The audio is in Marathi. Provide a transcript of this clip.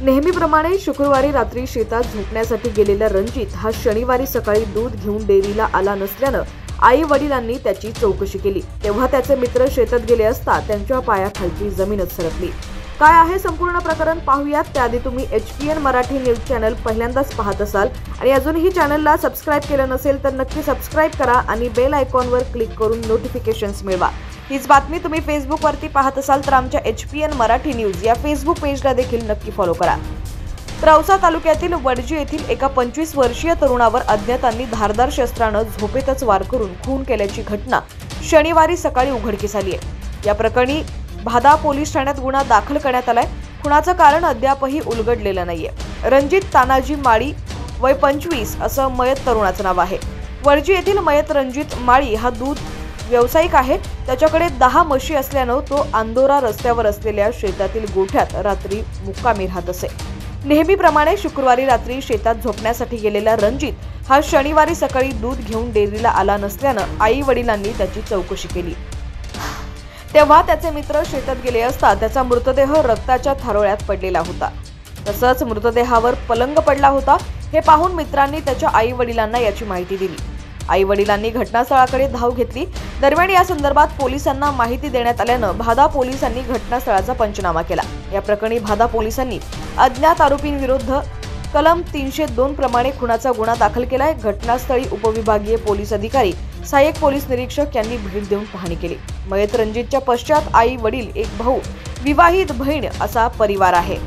नेहमीप्रमाणे शुक्रवारी रात्री शेतात झोपण्यासाठी गेलेला रणजित हा शनिवारी सकाळी दूध घेऊन डेअरीला आला नसल्यानं आई वडिलांनी त्याची चौकशी केली। तेव्हा त्याचे मित्र शेतात गेले असता त्यांच्या पायाखालची जमीनच सरकली। काय आहे संपूर्ण प्रकरण पाहूयात। त्याआधी तुम्ही HPN मराठी न्यूज चॅनल पहिल्यांदाच पाहत असाल आणि अजूनही चॅनलला सबस्क्राइब केलं नसेल तर नक्की सबस्क्राइब करा आणि बेल आयकॉनवर क्लिक करून नोटिफिकेशन्स मिळवा। हीच बातमी तुम्ही फेसबुकवरती पाहत असाल तर आमच्या HPN मराठी न्यूज या फेसबुक पेजला देखील नक्की फॉलो करा। औसा तालुक्यातील वडजी येथील एका 25 वर्षीय तरुणावर अज्ञातांनी धारदार शस्त्रानं झोपेतच वार करून खून केल्याची घटना शनिवारी सकाळी उघडकीस आली आहे। या प्रकरणी भादा पोलीस ठाण्यात गुन्हा दाखल करण्यात आलाय। खुनाचं कारण अद्यापही उलगडलेलं नाहीये। रणजित तानाजी माळी वय 25 असं मयत तरुणाचं नाव आहे। वडजी येथील मयत रणजित माळी हा दूध व्यावसायिक आहे। त्याच्याकडे 10 म्हशी असल्यानं तो अंदोरा रस्त्यावर असलेल्या शेतातील गोठ्यात रात्री मुक्कामी राहत असे। नेहमीप्रमाणे शुक्रवारी रात्री शेतात झोपण्यासाठी गेलेला रणजित हा शनिवारी सकाळी दूध घेऊन डेअरीला आला नसल्यानं आई वडिलांनी त्याची चौकशी केली। तेव्हा त्याचे मित्र शेतात गेले असता त्याचा मृतदेह रक्ताच्या थारोळ्यात पडलेला होता। तसंच मृतदेहावर पलंग पडला होता। हे पाहून मित्रांनी त्याच्या आई वडिलांना याची माहिती दिली। आई वडिलांनी घटनास्थळाकडे धाव घेतली। दरम्यान या संदर्भात पोलिसांना माहिती देण्यात आल्यानं भादा पोलिसांनी घटनास्थळाचा पंचनामा केला। या प्रकरणी भादा पोलिसांनी अज्ञात आरोपींविरुद्ध कलम 302 प्रमाणे खुनाचा गुन्हा दाखल केलाय। घटनास्थळी उपविभागीय पोलीस अधिकारी सहाय्यक पोलीस निरीक्षक यांनी भेट देऊन पाहणी केली। मयत रणजितच्या पश्चात आई वडील एक भाऊ विवाहित बहीण असा परिवार आहे।